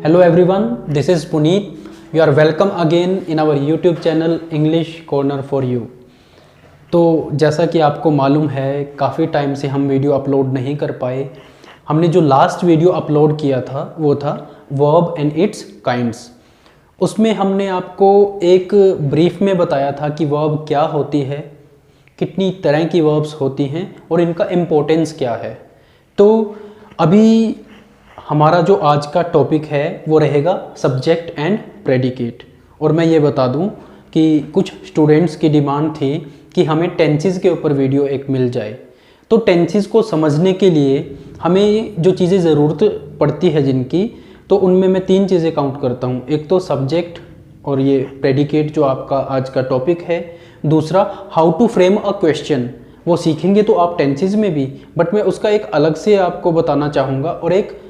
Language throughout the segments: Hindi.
Hello everyone, this is Puneet. You are welcome again in our YouTube channel English Corner for You. तो जैसा कि आपको मालूम है काफ़ी टाइम से हम वीडियो अपलोड नहीं कर पाए। हमने जो लास्ट वीडियो अपलोड किया था वो था वर्ब एंड इट्स काइंड्स। उसमें हमने आपको एक ब्रीफ में बताया था कि वर्ब क्या होती है, कितनी तरह की वर्ब्स होती हैं और इनका इम्पोर्टेंस क्या है। तो अभी हमारा जो आज का टॉपिक है वो रहेगा सब्जेक्ट एंड प्रेडिकेट। और मैं ये बता दूं कि कुछ स्टूडेंट्स की डिमांड थी कि हमें टेंसेस के ऊपर वीडियो एक मिल जाए। तो टेंसेस को समझने के लिए हमें जो चीज़ें ज़रूरत पड़ती है जिनकी, तो उनमें मैं 3 चीज़ें काउंट करता हूँ। एक तो सब्जेक्ट और ये प्रेडिकेट जो आपका आज का टॉपिक है। दूसरा how to frame a question, वो सीखेंगे तो आप टेंसेस में भी, बट मैं उसका एक अलग से आपको बताना चाहूँगा। और एक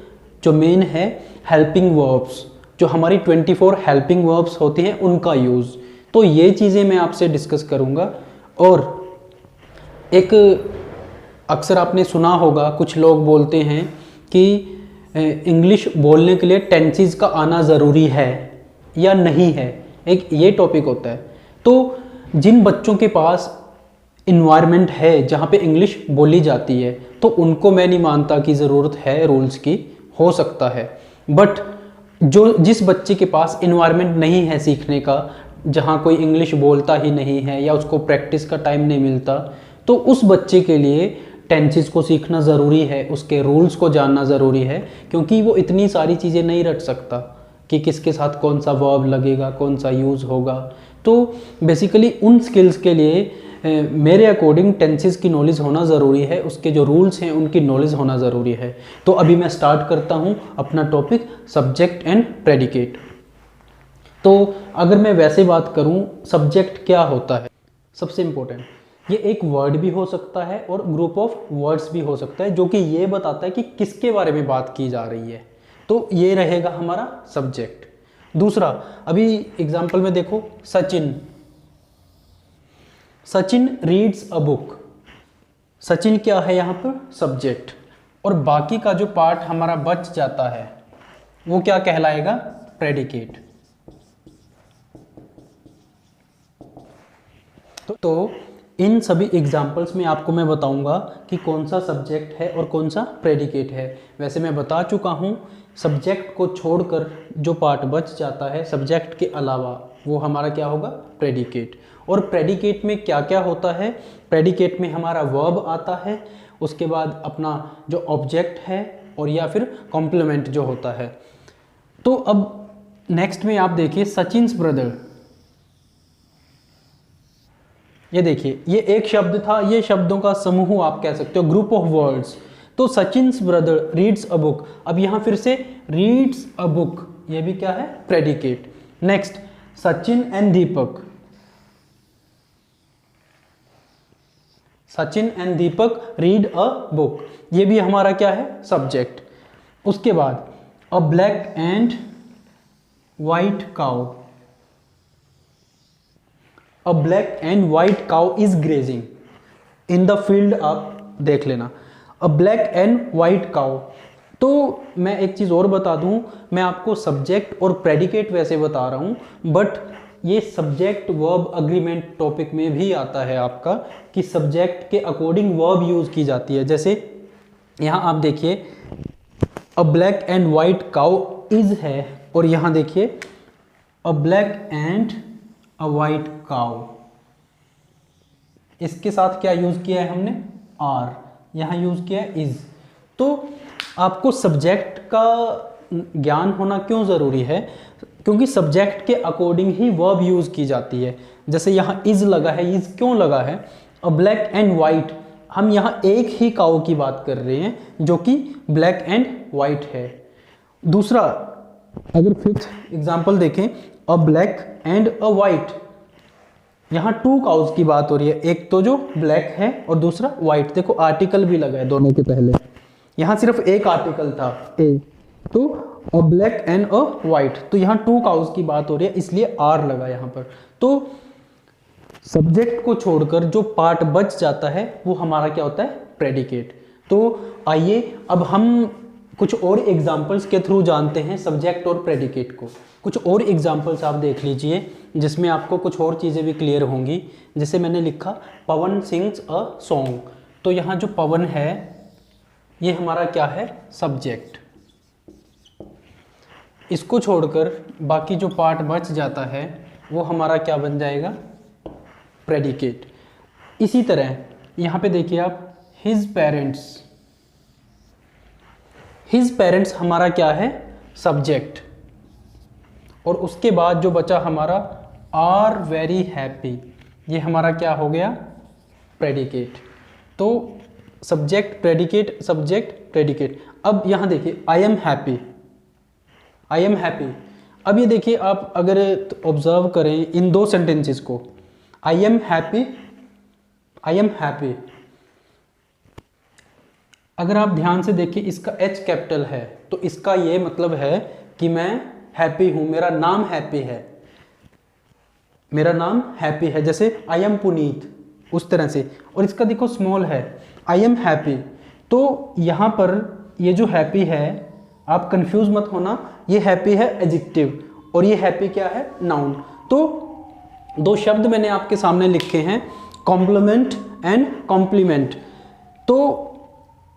जो मेन है हेल्पिंग वर्ब्स, जो हमारी 24 हेल्पिंग वर्ब्स होती हैं उनका यूज़। तो ये चीज़ें मैं आपसे डिस्कस करूँगा। और एक अक्सर आपने सुना होगा कुछ लोग बोलते हैं कि इंग्लिश बोलने के लिए टेंसेस का आना ज़रूरी है या नहीं है, एक ये टॉपिक होता है। तो जिन बच्चों के पास इन्वायरमेंट है जहाँ पे इंग्लिश बोली जाती है तो उनको मैं नहीं मानता कि ज़रूरत है रूल्स की, हो सकता है। बट जिस बच्चे के पास इन्वायरमेंट नहीं है सीखने का, जहाँ कोई इंग्लिश बोलता ही नहीं है या उसको प्रैक्टिस का टाइम नहीं मिलता, तो उस बच्चे के लिए टेंसेस को सीखना ज़रूरी है, उसके रूल्स को जानना ज़रूरी है, क्योंकि वो इतनी सारी चीज़ें नहीं रट सकता कि किसके साथ कौन सा वर्ब लगेगा, कौन सा यूज़ होगा। तो बेसिकली उन स्किल्स के लिए मेरे अकॉर्डिंग टेंसेस की नॉलेज होना ज़रूरी है, उसके जो रूल्स हैं उनकी नॉलेज होना ज़रूरी है। तो अभी मैं स्टार्ट करता हूँ अपना टॉपिक सब्जेक्ट एंड प्रेडिकेट। तो अगर मैं वैसे बात करूँ सब्जेक्ट क्या होता है, सबसे इम्पोर्टेंट ये एक वर्ड भी हो सकता है और ग्रुप ऑफ वर्ड्स भी हो सकता है, जो कि ये बताता है कि किसके बारे में बात की जा रही है। तो ये रहेगा हमारा सब्जेक्ट। दूसरा, अभी एग्जाम्पल में देखो, Sachin reads a book. Sachin क्या है यहाँ पर? सब्जेक्ट। और बाकी का जो पार्ट हमारा बच जाता है वो क्या कहलाएगा? प्रेडिकेट। तो इन सभी एग्जाम्पल्स में आपको मैं बताऊंगा कि कौन सा सब्जेक्ट है और कौन सा प्रेडिकेट है। वैसे मैं बता चुका हूँ, सब्जेक्ट को छोड़कर जो पार्ट बच जाता है सब्जेक्ट के अलावा वो हमारा क्या होगा? प्रेडिकेट। और प्रेडिकेट में क्या क्या होता है? प्रेडिकेट में हमारा वर्ब आता है, उसके बाद अपना जो ऑब्जेक्ट है और या फिर कॉम्प्लीमेंट जो होता है। तो अब नेक्स्ट में आप देखिए सचिन्स ब्रदर। ये देखिए, ये एक शब्द था, ये शब्दों का समूह आप कह सकते हो, ग्रुप ऑफ वर्ड्स। तो Sachin's brother reads a book. अब यहां फिर से रीड्स अ बुक, ये भी क्या है? Predicate. Next, Sachin and Deepak. Sachin and Deepak read a book, ये भी हमारा क्या है? सब्जेक्ट। उसके बाद अ black and white cow. A black and white cow is grazing in the field. आप देख लेना, अ ब्लैक एंड व्हाइट काउ। तो मैं एक चीज़ और बता दूं, मैं आपको सब्जेक्ट और प्रेडिकेट वैसे बता रहा हूं, बट ये सब्जेक्ट वर्ब अग्रीमेंट टॉपिक में भी आता है आपका, कि सब्जेक्ट के अकॉर्डिंग वर्ब यूज़ की जाती है। जैसे यहाँ आप देखिए अ black and white cow is है, और यहाँ देखिए अ black and a white cow, इसके साथ क्या यूज़ किया है हमने? आर। यहाँ यूज़ किया है इज। तो आपको सब्जेक्ट का ज्ञान होना क्यों ज़रूरी है? क्योंकि सब्जेक्ट के अकॉर्डिंग ही वर्ब यूज़ की जाती है। जैसे यहाँ इज लगा है, इज क्यों लगा है? अ ब्लैक एंड वाइट, हम यहाँ एक ही काऊ की बात कर रहे हैं जो कि ब्लैक एंड वाइट है। दूसरा, अगर फिफ्थ एग्जाम्पल देखें, अ ब्लैक एंड अ वाइट, यहाँ 2 काउज की बात हो रही है, एक तो जो ब्लैक है और दूसरा वाइट। देखो आर्टिकल भी लगा है दोनों के पहले, यहाँ सिर्फ एक आर्टिकल था ए, तो अ ब्लैक एंड अ वाइट, तो यहाँ 2 काउज की बात हो रही है इसलिए आर लगा यहाँ पर। तो सब्जेक्ट को छोड़कर जो पार्ट बच जाता है वो हमारा क्या होता है? प्रेडिकेट। तो आइए अब हम कुछ और एग्जाम्पल्स के थ्रू जानते हैं सब्जेक्ट और प्रेडिकेट को। कुछ और एग्जाम्पल्स आप देख लीजिए जिसमें आपको कुछ और चीज़ें भी क्लियर होंगी। जैसे मैंने लिखा पवन सिंग्स अ सॉन्ग, तो यहाँ जो पवन है ये हमारा क्या है, सब्जेक्ट। इसको छोड़कर बाकी जो पार्ट बच जाता है वो हमारा क्या बन जाएगा, प्रेडिकेट। इसी तरह यहाँ पे देखिए आप, हिज पेरेंट्स हमारा क्या है, सब्जेक्ट। और उसके बाद जो बचा हमारा आर वेरी हैप्पी, ये हमारा क्या हो गया, प्रेडिकेट। तो सब्जेक्ट प्रेडिकेट सब्जेक्ट प्रेडिकेट। अब यहाँ देखिए आई एम हैप्पी, अब ये देखिए आप अगर ऑब्जर्व करें इन दो सेंटेंसेस को, आई एम हैप्पी, अगर आप ध्यान से देखिए इसका एच कैपिटल है, तो इसका ये मतलब है कि मैं हैप्पी हूं, मेरा नाम हैप्पी है, जैसे आई एम पुनीत, उस तरह से। और इसका देखो स्मॉल है, आई एम हैप्पी। तो यहाँ पर ये जो हैप्पी है, आप कंफ्यूज मत होना, ये हैप्पी है एडजेक्टिव और ये हैप्पी क्या है, नाउन। तो दो शब्द मैंने आपके सामने लिखे हैं, कॉम्प्लीमेंट एंड कॉम्प्लीमेंट। तो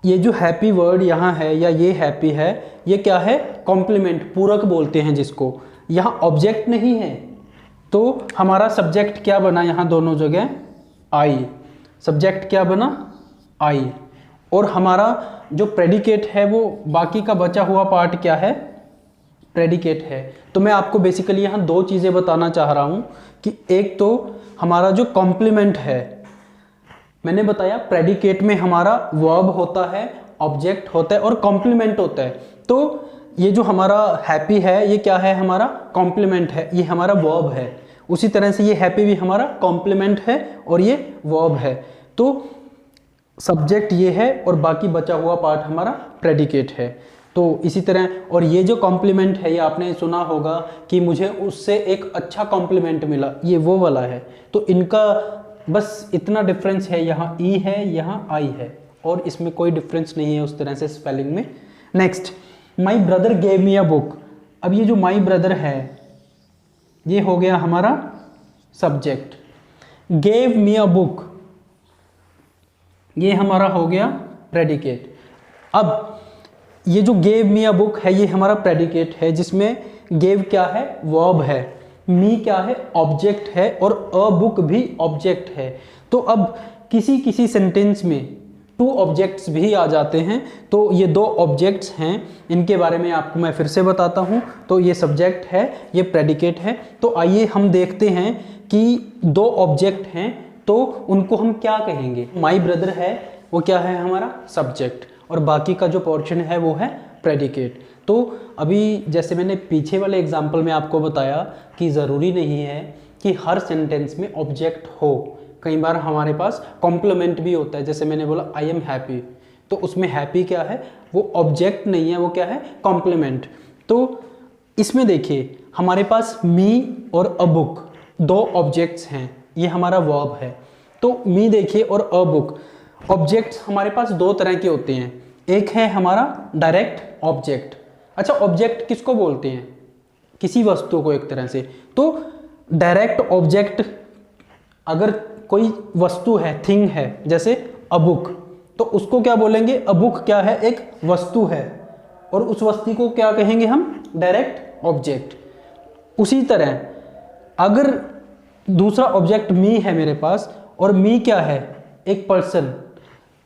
ये जो हैप्पी वर्ड यहाँ है या ये हैप्पी है, ये क्या है, कॉम्प्लीमेंट, पूरक बोलते हैं जिसको। यहाँ ऑब्जेक्ट नहीं है, तो हमारा सब्जेक्ट क्या बना यहाँ दोनों जगह, आई। सब्जेक्ट क्या बना, आई। और हमारा जो प्रेडिकेट है वो बाकी का बचा हुआ पार्ट क्या है, प्रेडिकेट है। तो मैं आपको बेसिकली यहाँ दो चीज़ें बताना चाह रहा हूँ कि एक तो हमारा जो कॉम्प्लीमेंट है, मैंने बताया प्रेडिकेट में हमारा वर्ब होता है, ऑब्जेक्ट होता है और कॉम्प्लीमेंट होता है। तो ये जो हमारा हैप्पी है ये क्या है, हमारा कॉम्प्लीमेंट है, ये हमारा वर्ब है। उसी तरह से ये हैप्पी भी हमारा कॉम्प्लीमेंट है और ये वर्ब है। तो सब्जेक्ट ये है और बाकी बचा हुआ पार्ट हमारा प्रेडिकेट है। तो इसी तरह, और ये जो कॉम्प्लीमेंट है, ये आपने सुना होगा कि मुझे उससे एक अच्छा कॉम्प्लीमेंट मिला, ये वो वाला है। तो इनका बस इतना डिफरेंस है, यहाँ ई है, यहाँ आई है, और इसमें कोई डिफरेंस नहीं है उस तरह से स्पेलिंग में। Next, my brother gave me a book. अब ये जो माई ब्रदर है ये हो गया हमारा subject, gave me a book ये हमारा हो गया प्रेडिकेट। अब ये जो गेव मी अ बुक है ये हमारा प्रेडिकेट है, जिसमें गेव क्या है, वर्ब है, मी क्या है, ऑब्जेक्ट है, और अ बुक भी ऑब्जेक्ट है। तो अब किसी सेंटेंस में टू ऑब्जेक्ट्स भी आ जाते हैं। तो ये दो ऑब्जेक्ट्स हैं, इनके बारे में आपको मैं फिर से बताता हूँ। तो ये सब्जेक्ट है, ये प्रेडिकेट है। तो आइए हम देखते हैं कि दो ऑब्जेक्ट हैं तो उनको हम क्या कहेंगे। माई ब्रदर है वो क्या है, हमारा सब्जेक्ट, और बाकी का जो पोर्शन है वो है प्रेडिकेट। तो अभी जैसे मैंने पीछे वाले एग्जाम्पल में आपको बताया कि ज़रूरी नहीं है कि हर सेंटेंस में ऑब्जेक्ट हो, कई बार हमारे पास कॉम्प्लीमेंट भी होता है। जैसे मैंने बोला आई एम हैप्पी, तो उसमें हैप्पी क्या है, वो ऑब्जेक्ट नहीं है, वो क्या है, कॉम्प्लीमेंट। तो इसमें देखिए हमारे पास मी और अ बुक दो ऑब्जेक्ट्स हैं, ये हमारा वर्ब है। तो मी देखिए और अ बुक, ऑब्जेक्ट्स हमारे पास दो तरह के होते हैं। एक है हमारा डायरेक्ट ऑब्जेक्ट। अच्छा, ऑब्जेक्ट किसको बोलते हैं, किसी वस्तु को एक तरह से। तो डायरेक्ट ऑब्जेक्ट, अगर कोई वस्तु है, थिंग है, जैसे अ बुक, तो उसको क्या बोलेंगे, अ बुक क्या है, एक वस्तु है, और उस वस्तु को क्या कहेंगे हम, डायरेक्ट ऑब्जेक्ट। उसी तरह अगर दूसरा ऑब्जेक्ट मी है मेरे पास, और मी क्या है, एक person,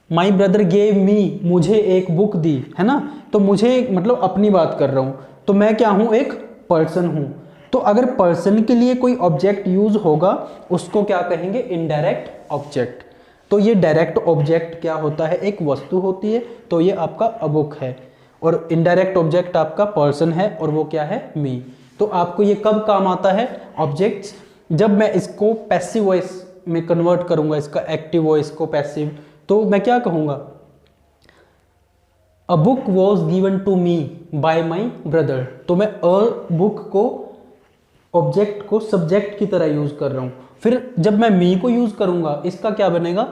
my brother gave me, मुझे एक बुक दी, है ना, तो मुझे मतलब अपनी बात कर रहा हूँ, तो मैं क्या हूँ, एक पर्सन हूँ। तो अगर पर्सन के लिए कोई ऑब्जेक्ट यूज होगा उसको क्या कहेंगे, इनडायरेक्ट ऑब्जेक्ट। तो ये डायरेक्ट ऑब्जेक्ट क्या होता है, एक वस्तु होती है, तो ये आपका अ बुक है, और इनडायरेक्ट ऑब्जेक्ट आपका पर्सन है, और वो क्या है, मी। तो आपको ये कब काम आता है, ऑब्जेक्ट्स, जब मैं इसको पैसिव वॉइस में कन्वर्ट करूंगा, इसका एक्टिव वॉइस को पैसिव, तो मैं क्या कहूंगा, a book was given to me by my brother. तो मैं अ बुक को, ऑब्जेक्ट को सब्जेक्ट की तरह यूज कर रहा हूं। फिर जब मैं मी को यूज करूंगा, इसका क्या बनेगा,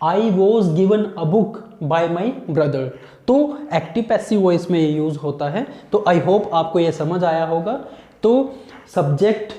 I was given a book by my brother. तो एक्टिव पैसिव वॉइस में ये यूज़ होता है। तो आई होप आपको ये समझ आया होगा। तो सब्जेक्ट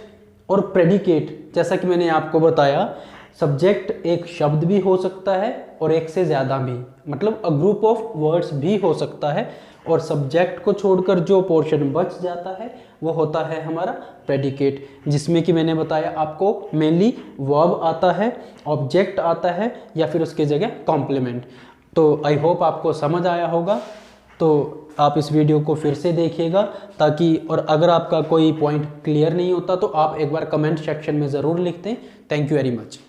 और प्रेडिकेट, जैसा कि मैंने आपको बताया, सब्जेक्ट एक शब्द भी हो सकता है और एक से ज़्यादा भी, मतलब अ ग्रुप ऑफ वर्ड्स भी हो सकता है। और सब्जेक्ट को छोड़कर जो पोर्शन बच जाता है वो होता है हमारा प्रेडिकेट, जिसमें कि मैंने बताया आपको मेनली वर्ब आता है, ऑब्जेक्ट आता है या फिर उसके जगह कॉम्प्लीमेंट। तो आई होप आपको समझ आया होगा। तो आप इस वीडियो को फिर से देखिएगा ताकि, और अगर आपका कोई पॉइंट क्लियर नहीं होता तो आप एक बार कमेंट सेक्शन में ज़रूर लिख दें। Thank you very much.